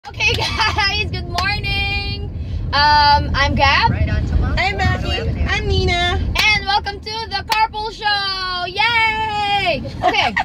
Okay guys, good morning. I'm Gab. I'm Maggie. I'm Nina. And welcome to the Carpool Show. Yay! Okay.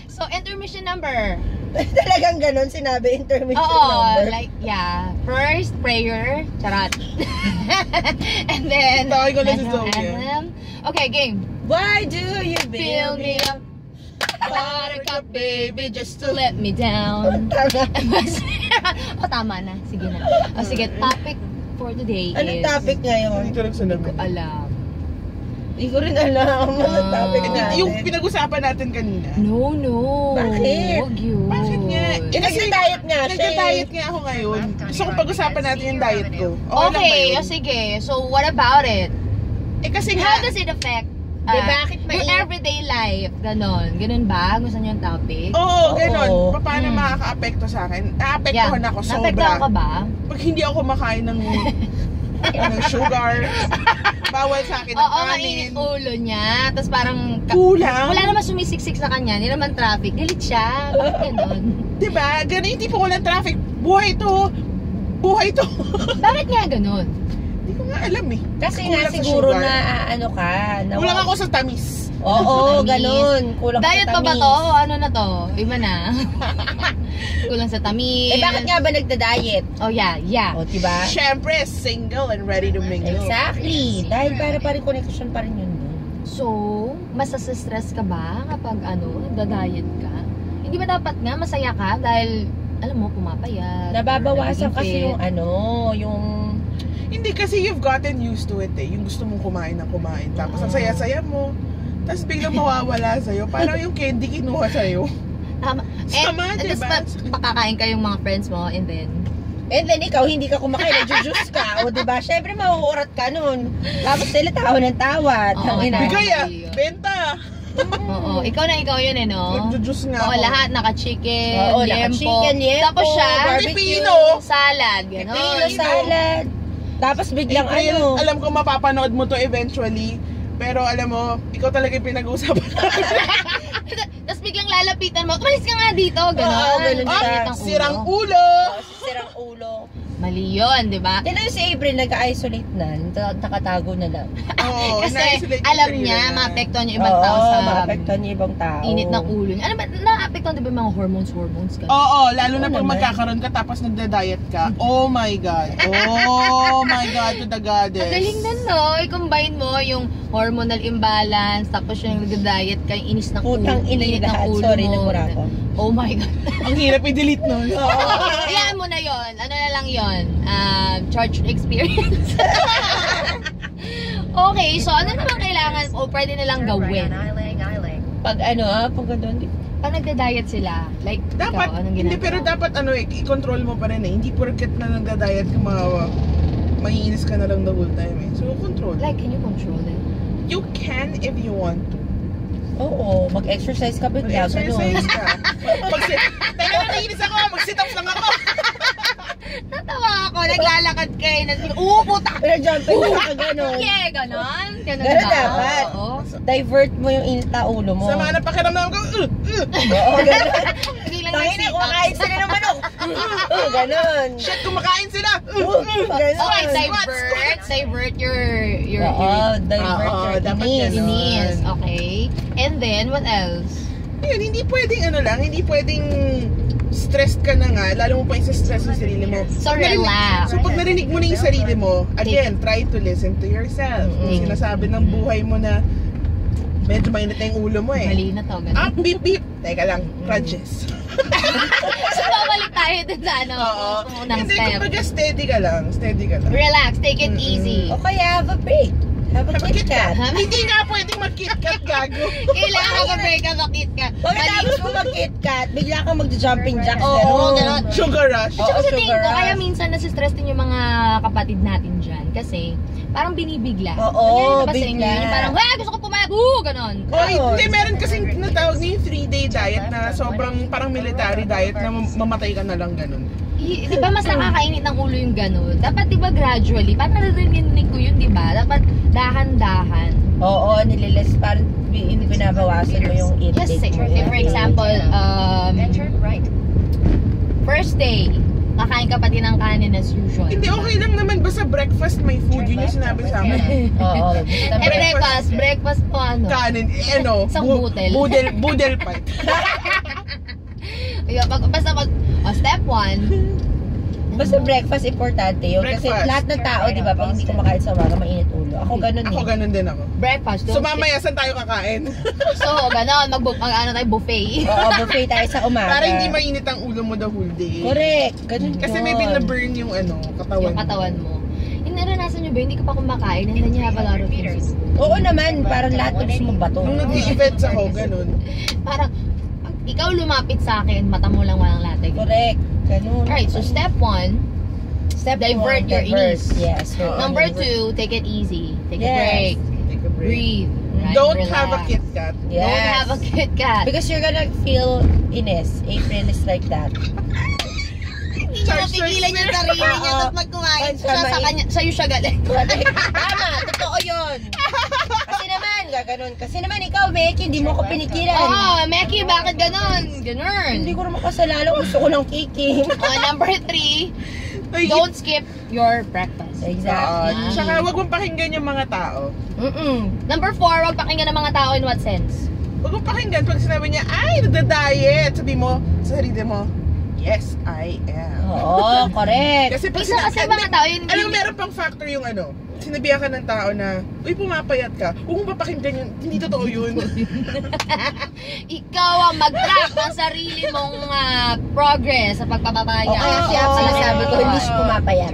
So intermission number. Talagang ganon sinabi, intermission Oo, number. like yeah. First prayer, charot. And then Tawag ko na si national Zoe. anthem. Okay, game. Why do you Fill me up, buttercup baby, just to let me down. O tama na, sige na. O sige, topic for today Anong is topic ngayon? Hindi ko lang sinabi. alam. Hindi ko rin alam. Anong topic natin? Yung pinag-usapan natin kanina. No. Bakit? Huwag yun. Bakit nga? Nagda-diet nga siya. Nagda-diet nga ako ngayon. Gusto kong pag-usapan natin yung diet ko. Okay lang ba Okay, yun? o sige. So, what about it? Eh kasi How nga, does it affect bakit your everyday life? Ganon. Ganun ba? Gusto niyo yung topic? oo, ganon. Oo. Paano makaka-apekto sa akin? Naapektuhan ako Naapektuhan ka sobra. ba? Pag hindi ako kumakain ng sugar, bawal sa akin ng Oo, kanin. mainit ulo niya. Tapos parang Kulang. wala naman sumisiksik sa kanya. Hindi naman traffic. Galit siya. Bakit ganon? Diba? Ganon yung tipo ko ng traffic. Buhay to. Buhay to. Bakit nga ganon? Hindi ko nga alam eh. Kasi Kulang nga sa siguro sugar. na ano ka. Kulang ako sa tamis. Oo, Tamis. ganun. Kulang Diet sa pa ba tamis. to? O ano na to? Iba na. Kulang sa tamis. Eh bakit nga ba nagda-diet? Oh yeah. O, diba? Siyempre, single and ready to mingle. Exactly. Dahil para pa rin connection pa rin yun. So, masasa-stress ka ba kapag nagda-diet ka? Hindi ba dapat nga masaya ka dahil alam mo pumapayat? Nababawasan or kasi nagiging fit? yung Hindi kasi you've gotten used to it eh. Yung gusto mong kumain ng kumain. Tapos ang saya-saya mo. Tapos biglang mawawala sa'yo. Parang yung candy kinuha sa'yo. Tama. Sama, And diba? tapos makakain kayong mga friends mo and then ikaw hindi ka kumakain, nagjujuice ka. O diba? Syempre mahuhurat ka nun. Tapos sila tawa ng tawa. Oo, Bigay ah, Iyo. benta. oo, ikaw yun eh, no? Nagjujuice nga Oo, ako. lahat naka-chicken, Oo, liempo. naka-chicken, liempo, Tapos siya, barbecue, Pilipino. salad, Pilipino gano'n. salad. Tapos biglang April, ano. alam ko mapapanood mo to eventually. Pero alam mo, ikaw talaga yung pinag-uusapan. Tapos biglang lalapitan mo, umalis ka nga dito, gano'n. Oo, ganun siya. Init ang ulo. Sirang ulo. Sirang ulo. Mali yun, di ba? Yan ang si April, nag-isolate na. Nakatago na lang. Oo, Kasi na-isolate yung alam sarili niya, niya. maapektuhan yung ibang tao sa maapektuhan niya ibang tao. init ng ulo niya. Ano ba, naapektuhan di ba yung mga hormones ka? Oo, lalo na Oo pag naman. magkakaroon ka tapos nagda-diet ka. Oh my God. Oh my God to the goddess. Ang galing na no, i-combine mo yung hormonal imbalance, tapos yung nag-diet ka, yung inis ng ulo, Putang ina init yung ng lahat. ulo Sorry, mo. nagmura ako. Oh my God. Ang hirap i-delete nun. Hayaan mo na yon. Ano na lang yon? Church experience. Okay, so ano naman kailangan o pwede nilang gawin? Pag pag gano'n. Pag nagda-diet sila, like Dapat, ikaw, anong hindi, ginagawa? pero dapat i-control mo pa rin eh. Hindi porket na nagda-diet ka maiinis ka na lang the whole time eh. So, control. Like, can you control it? You can if you want to. Oo, mag-exercise ka bigla. Mag-exercise Ganun. ka. Teka na, naiinis ako. Mag-sit-ups lang ako. Natawa ako, naglalakad kayo, puta! Pero jumping ka gano'n. Yeah, ganon. Ganon Ganun ba? dapat. Oo. Divert mo yung init na ulo mo. Sama na pakiramdam ko. Oo, gano'n. Biglang Tangin na, nag-sit-up. kumakain sila ng manok. Gano'n. Shit, kumakain sila. Gano'n. Okay, Squats. divert your Oo, divert Oo, your dapat inis. ganun. inis. Okay. And then, what else? Yun, hindi pwedeng hindi pwedeng stressed ka na nga, lalo mo pa stress yung sarili mo. So, Pag narinig- relax. So pag narinig mo na yung sarili mo, again, try to listen to yourself. Kung sinasabi ng buhay mo na medyo mainit na yung ulo mo eh. Mali na to, Ah, ganon. beep beep. Teka lang, crunches. So, babalik tayo dun sa Oo. unang Hindi, step. kumbaga steady ka lang. Relax, take it easy. O kaya, have a break. Have a Kit Kat. Hindi nga pwedeng mag-KitKat, gago. Kailangan ka break ka, bakit ka? Pagkatapos mo mag-Kit Kat, bigla kang mag-jumping jacks. Oo, gano'n. gano'n. Sugar rush. At saka sa Oo, tingin ko, sugar kaya rush. minsan nasistress din yung mga kapatid natin dyan. Kasi, parang binibigla. Oo, Nangyari ba sa inyo? bigla. Yung parang, gusto ko pumayag, ganon. Ay, hindi, meron kasing natawag na yung 3-day diet na sobrang parang military diet na mamatay ka na lang ganun. Di ba mas nakakainit ng ulo yung gano'n? Dapat di ba gradually? Parang naririnig ko yun, di ba? Dapat dahan-dahan. Oo, nililis. Parang binabawasan mo yung Yes, intake mo. for example, first day, kakain ka pa din ng kanin as usual. Hindi, okay lang naman. Basta breakfast may food. Yun yung sinabi sa akin. Oo. Breakfast po ano? Kanin, Isang butel. Budel pipe. Basta step 1, Basta breakfast importante yun. Kasi Breakfast. lahat ng tao, di ba, pag hindi kumakain sa umaga, mainit ulo. Ako ganun Ako ganun din ako. breakfast. So mamaya, saan tayo kakain? So, ganon. Ano tayo, buffet. Oo, buffet tayo sa umaga. Para hindi mainit ang ulo mo the whole day. Correct. Ganun Kasi yun. may binaburn yung katawan. Yung katawan mo. Yung naranasan nyo ba, hindi ka pa kumakain and then you have a lot of things. Oo naman, parang lahat ng gusto mong bato. Nung nag-events ako, ganun. Parang, pag ikaw lumapit sa akin, mata mo lang walang latag. Correct. Ganun. Alright, so step 1, Step divert one, your divert. ease. Yes. oo, Number divert. 2, take it easy. Take a Yes. break. Take a break. Breathe. Right? Don't Relax. have a Kit Kat. Yes. Don't have a Kit Kat. Because you're gonna feel Ines. April is like that. Hindi niya mapigilan yung sarili niya Oo. tapos magkumain siya sa Tama, kanya, sa'yo siya galing. Tama, totoo yun. Kasi naman, gaganon. Kasi naman ikaw, Mek, hindi mo ako pinigilan. Oh, Meki, bakit ganon? Ganon. Hindi ko naman kasalalo. Gusto ko ng kiki. Number 3, don't skip your breakfast. Exactly. Tsaka wag mong pakinggan yung mga tao. Number 4, huwag pakinggan ng mga tao in what sense? Wag mong pakinggan pag sinabi niya, ay, nagda-diet. Sabi mo sa sarili mo, yes, I am. Oo, correct. Kasi pag Isa kasi mga tao yun. alam mo, meron pang factor yung sinabihan ka ng tao na, uy, pumapayat ka. Huwag mong papakinggan yun. Hindi totoo yun. Ikaw ang mag-track ng sarili mong progress sa pagpapapaya. Kaya siya ang sinasabi ko, hindi siya pumapayat.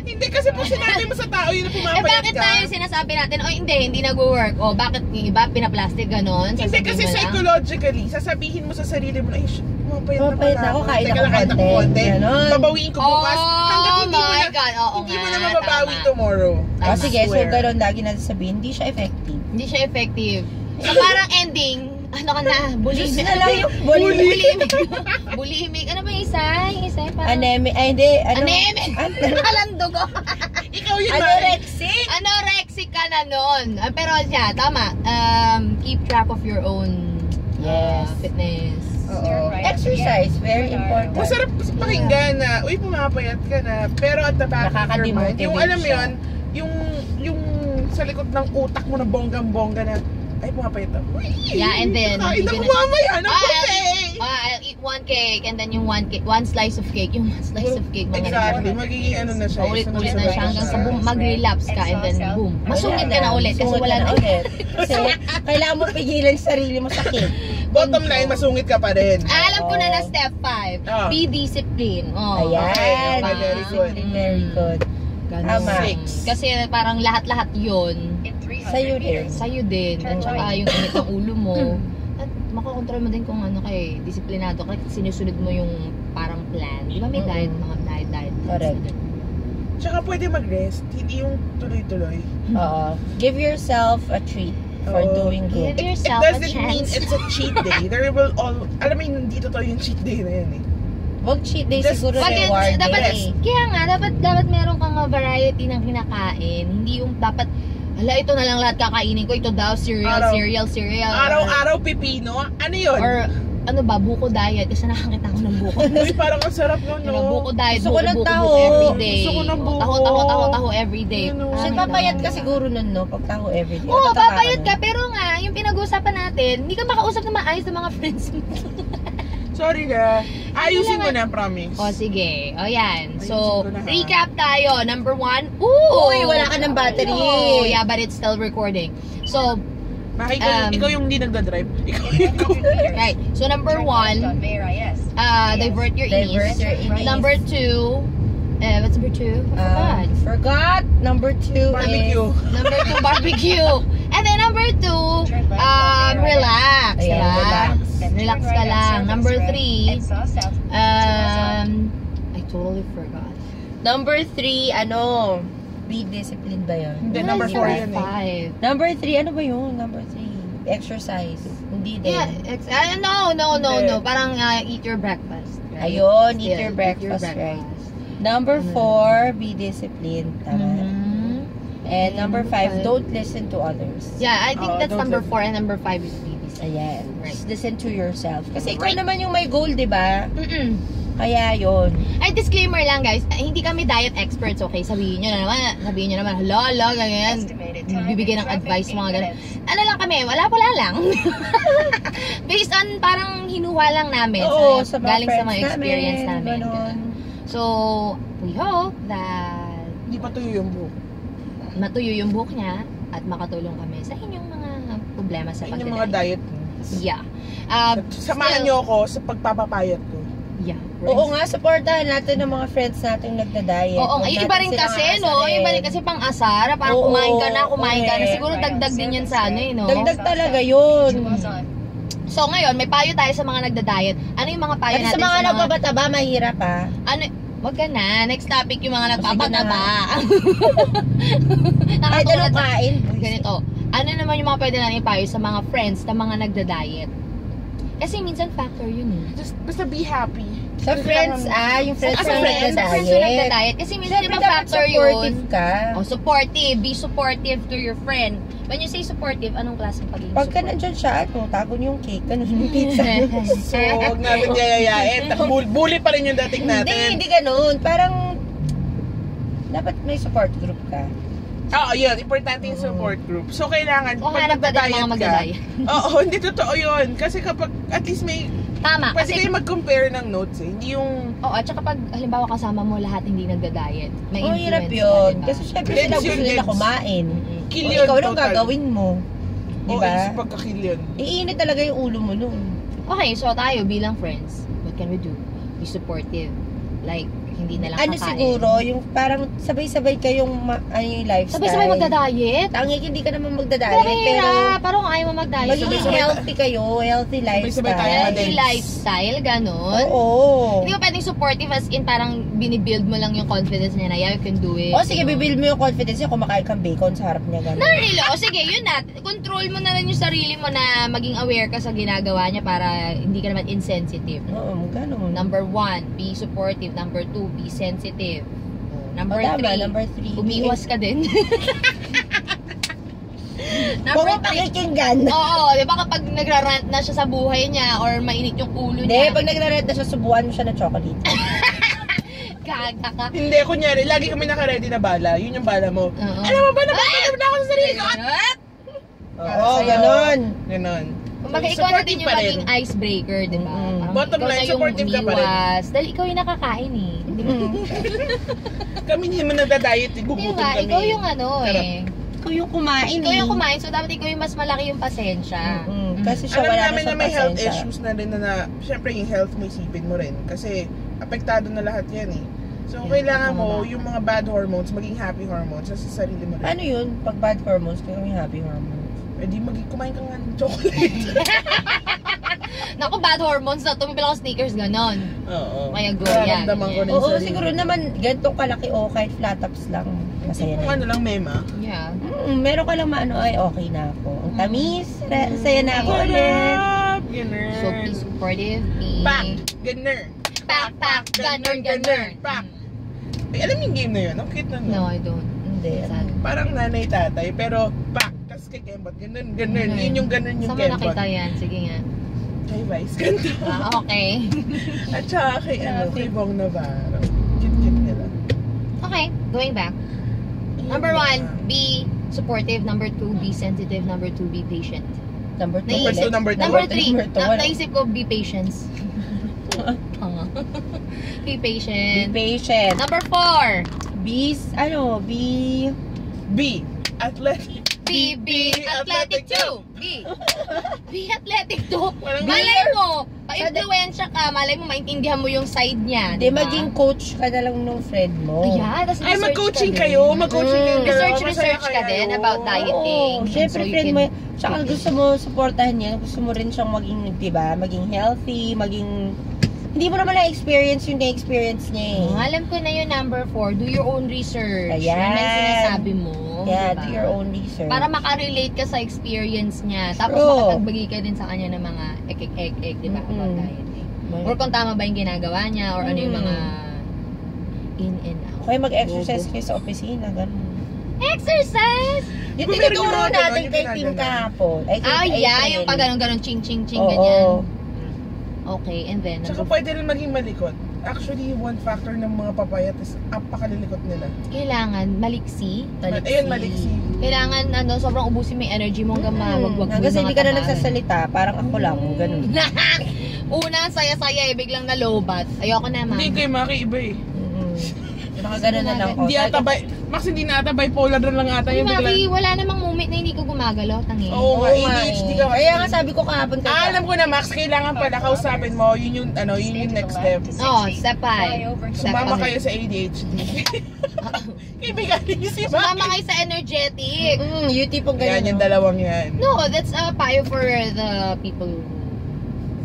Hindi kasi pag sinabi mo sa tao yun na pumapayat bakit ka. tayo sinasabi natin, hindi nag-work. O, bakit yung iba, pinaplastic ganon? Hindi Sasabihin kasi mo lang. psychologically, sasabihin mo sa sarili mo, ay, pumapayat na Pumapayat pala ako, kain Teka ako lang, kain ako konti. konti. Ganon. Babawiin ko bukas. Hanggat Oh hindi mo my na, God, oo hindi mo nga, na mababawi tama. tomorrow. Ah, sige, so Swear. gano'n lagi natin sabihin, hindi siya effective. Hindi siya effective. So, parang ending, ano ka na, bulimic. Just na lang yung Bulimic. Bulimic. Ano ba yung isa? Yung isa parang... Anemic, ay hindi, Anemic. Nakalandog ako. Ikaw yun, Anorexic? Anorexic ka na nun. Pero siya, tama. Keep track of your own Yes. fitness. Oo. Exercise, very important. Masarap pakinggan na, uy, pumapayat ka na. Pero at the back of your mind, yung alam mo yun, yung sa likod ng utak mo na bonggang-bongga na, ay, pumapayat na. Uy, Yeah, and then, kain you're ako gonna- mamaya ng buffet. I'll eat one cake and then yung one slice of cake. Yung one slice of cake, mga Exactly, magiging ano na siya. Paulit-ulit na siya hanggang sa boom, mag-relapse ka and then boom. Masungit ka na ulit kasi Masungit wala ka na ulit. Kasi kailangan mo pigilan yung sarili mo sa cake. Bottom line, masungit ka pa rin. Alam ko na step 5. Oh. Be disciplined. Oh. Ayan. Okay, very good. Very good. Ganun. Tama. 6. Kasi parang lahat-lahat yun Sa'yo din. sa'yo din. At saka yung init ng ulo mo. At makakontrol mo din kung ano kay disiplinado ka. Sinusunod mo yung parang plan. Di ba may diet, mga diet. Correct. Tsaka pwede mag-rest, hindi yung tuloy-tuloy. Oo. Give yourself a treat for Oo. doing Give good. It yourself a doesn't mean chance. it's a cheat day. There will alam mo yun, hindi totoo yung cheat day na yan eh. Wag cheat day, Just siguro Bakit, reward dapat, day. kaya nga, dapat meron kang variety ng kinakain. Hindi yung dapat, ito na lang lahat kakainin ko. Ito daw, cereal. Araw-araw pipino? Ano yun? Or, ano ba, buko diet. Kasi nakakita ko ng buko. Uy, parang ang sarap nun, Ano, no? buko diet, Gusto ko ng taho. everyday. Gusto ko ng buko. Taho everyday. Ano? Kasi papayat ka siguro nun, no? Pag taho everyday. Oo, Tataka papayat nun. ka. Pero nga, yung pinag-uusapan natin, hindi ka makausap na maayos ng mga friends mo. Sorry na. Ayusin ko na, promise. O, sige. O, yan. So, Ayusin ko na, ha? recap tayo. Number 1. Ooh! Uy, wala ka ng battery. Oh, yeah, but it's still recording. So, Maki, ikaw yung hindi nagdadrive. Ikaw. right. So, number 1, divert your Divert ease. your ease. Number 2, what's number 2? I forgot. Forgot. Number 2 Barbecue. is... Number 2, barbecue. And then number 2, relax. Ayan, Diba? relax. Relax ka lang. Number 3, I totally forgot. Number 3, be disciplined ba yun? Hindi, number 4 yan eh. 5. Number 3, ano ba yun? Number 3, exercise. Hindi din. Yeah, no. Parang eat your breakfast. Right? Ayun, eat Still, your breakfast, right. Number 4, be disciplined. Tama. Mhm. And number 5, Five. don't listen to others. Yeah, I think that's don't number let- 4 and number 5 is babies. Ayan. Right. Just listen to yourself. Kasi ikaw Right. naman yung may goal, di ba? Mm-mm. Kaya yun. Ay, disclaimer lang guys, hindi kami diet experts, okay? Sabihin nyo naman, hala, ganyan. Bibigyan ng advice, mga ganyan. Ano lang kami, wala lang. Based on parang hinuha lang namin. Oo, sa mga galing sa mga friends experience namin. Ganon. So, we hope that Hindi pa tuyo yung buhok. matuyo yung buhok niya at makatulong kami sa inyong mga problema sa Yun yung mga pagdadiet. diet. Yeah. Samahan Still- niyo ako sa pagpapapayat ko. Yeah. Oo nga, supportahan natin ng mga friends natin nagda-diet. Oo, Huwag ay, natin iba rin silang kasi, no? aasarin. Iba rin kasi pang asara. Parang Oo, kumain ka na. correct. Siguro dagdag din yun sa ano, no? Dagdag talaga yun. So, ngayon, may payo tayo sa mga nagda-diet. Ano yung mga payo Kasi natin sa mga nagbabataba, mahirap ha. Ano, wag ka na. Next topic yung mga Sige nagpapataba. Kahit Nakatulad anong sa... kain. Ganito. Ano naman yung mga pwede natin ipayo sa mga friends na mga nagda-diet? Kasi minsan factor yun eh. Just, basta be happy. Sa friends, yung friends Sa na friends na nagda-diet. nagda-diet. Kasi minsan Siyempre, yung dapat factor yun. supportive ka. Oh, supportive. Be supportive to your friend. When you say supportive, anong klaseng pagiging Pagka supportive? nandyan siya, tago niyo yung cake, ganun yung pizza. So, huwag natin yayayain. Bully pa rin yung dating natin. Hindi ganun. Parang, dapat may support group ka. Oo, yun. Importante yung support group. So, kailangan, O pag hanap ka din ng mga nagda-diet ka, magda-diet. oo, hindi totoo yun. Kasi kapag, at least may, Tama. pwede Kasi, kayo mag-compare ng notes eh. Hindi yung, at saka pag halimbawa kasama mo lahat hindi nagda-diet, may Oo, influence hirap ka, yun. diba? Kasi syempre Gets sila yun, gusto nila gets. kumain. kill O yun ikaw anong total. gagawin mo? Oo, Diba? isa pagka-kill yun. Iinit talaga yung ulo mo nun. Okay, so tayo bilang friends, what can we do? Be supportive. Like, hindi na lang Ano kakain. siguro, yung parang sabay-sabay kayong yung lifestyle. Sabay-sabay magda-diet? Tangik, hindi ka naman magda-diet, pero Mahirap. Parang ayaw mo mag-diet. magiging Sabay-sabay- healthy kayo, healthy Sabay-sabay tayo lifestyle. Healthy Madens. lifestyle, ganon. Oo. Hindi ko pwedeng supportive as in parang binibuild mo lang yung confidence niya na yeah, you can do it. O sige, bibuild mo yung confidence niya, kumakain kang bacon sa harap niya, gano'n. No, really. O sige, yun na. Control mo na lang yung sarili mo na maging aware ka sa ginagawa niya para hindi ka naman insensitive. Oo, gano'n. Number 1, be supportive. Number 2, be sensitive. Number O, tama, 3, number 3. umiwas ka din. Kung Number 3, pakikinggan. oo, di ba kapag nagrarant na siya sa buhay niya or mainit yung ulo Hindi, niya, pag nagra-red na siya, subuhan mo siya ng chocolate. gaga ka. Hindi, kunyari, lagi kami naka-ready na bala. Yun yung bala mo. Oo. Alam mo ba, napapalam na ako sa sarili ko. Oo, gano'n. Ganon. Kumbaga, So, ikaw na supportive din yung pa rin. maging icebreaker, di ba? Mm-mm. Parang Bottom ikaw line, na yung supportive ka pa rin. umiwas. Dahil ikaw yung nakakain eh. Di ba? Kami hindi naman nagda-diet, Di gugutom ba? kami. Ikaw yung ano Sarap. eh. Ikaw yung kumain Ikaw yung kumain, so dapat ikaw yung mas malaki yung pasensya. Kasi siya Alam wala namin na na siyang may health pasensya. issues na rin na syempre yung health mo isipin mo rin. Kasi apektado na lahat yan eh. So, Yeah, kailangan tama mo ba? yung mga bad hormones, maging happy hormones sa sarili mo rin. Ano yun? Pag bad hormones, kaya may happy hormones. Eh di kumain ka nga ng chocolate. Naku, bad hormones na. Tumipil ako sneakers, ganon. Oo. Kaya go yan. Nararamdaman ko rin Oo, sarili. siguro naman, ganitong kalaki o kahit flat tops lang. Masaya Kung na. ano lang, mema. Yeah. Meron ka lang maano, ay okay na ako. Ang tamis, saya na ako ulit. Sarap! Ganun. So, be supportive, be... Pak! Ganun. Pak! Ganon, ganon. Pak! Eh, alam niyo yung game na yun? Ang cute na No, I don't. Hindi. Sad. Parang nanay-tatay, pero pak! Tapos kay Kembot, ganun. Yun yung ganun yung Saan mo Kembot. nakita yan? Sige nga. Kay Vice, ganito. Okay. At saka kay Bong Navarro. Cute-cute nila. Okay, going back. Number 1, be supportive. Number 2, be sensitive. Number 2, be patient. Number 2 Number ulit. two, number two. Number 3, Number two, wala. naisip ko, be patience. Tanga. Be Be patient. patient. Number 4, Be, B. Athletic. be athletic too. Be athletic too. Walang Malay mo, pa-influensya ka, malay mo, maintindihan mo yung side niya. Hindi, diba? maging coach ka na lang ng friend mo. Yeah, tas Ay, research mag-coaching ka din. kayo. Mag-coaching kayo. girl. Research Masaya ka din kayo. about dieting. Oo, syempre So, you friend can- mo, tsaka gusto mo supportahan niya, gusto mo rin siyang maging, diba, maging healthy, maging, hindi mo naman na-experience yung na-experience niya eh. Alam ko na yun, number 4, do your own research. Ayan. Yan ang sinasabi mo. Yeah, diba? do your own research. Para makarelate ka sa experience niya. Tapos True. makapagbigay ka din sa kanya ng mga egg, di ba? About dieting. Or kung tama ba yung ginagawa niya, or ano yung mga in and out. Okay, mag-exercise kayo sa opisina, gano'n. Exercise! Yung Kung meron tinuturo yung mga natin ganon, yung kay Tim ginaganon. kahapon. Ay, kay Yeah, April. yung pag ganun-ganun, ching-ching-ching, Oo. ganyan. Okay, and then, Tsaka number pwede rin maging malikot. actually, one factor ng mga papayat is apakalilikot nila. Kailangan maliksi. Ayun, maliksi. Kailangan sobrang ubusin mo yung energy mo hanggang mawagwag mo. Kasi hindi ka na nagsasalita, parang ako lang, ganun. Una, saya-saya biglang nalobat. Ayoko na, ma'am. Hindi kayo makiiba eh. Nakagano na lang. Hindi ata Max, hindi na ata bipolar lang ata yung Maki, wala namang moment na hindi ko gumagalaw, tangi. Oo nga, ADHD ka. Kaya nga sabi ko kahapon alam ko na, Max, kailangan pala kausapin mo, yun yung next step. Step 5. Sumama kayo sa ADHD. Kaibigan niyo si Max. Sumama kayo sa energetic. Yung tipong ganyan. Yan yung dalawang yan. No, that's a payo for the people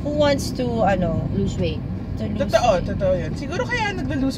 who wants to, lose weight. Totoo yun. Siguro kaya naglo-lose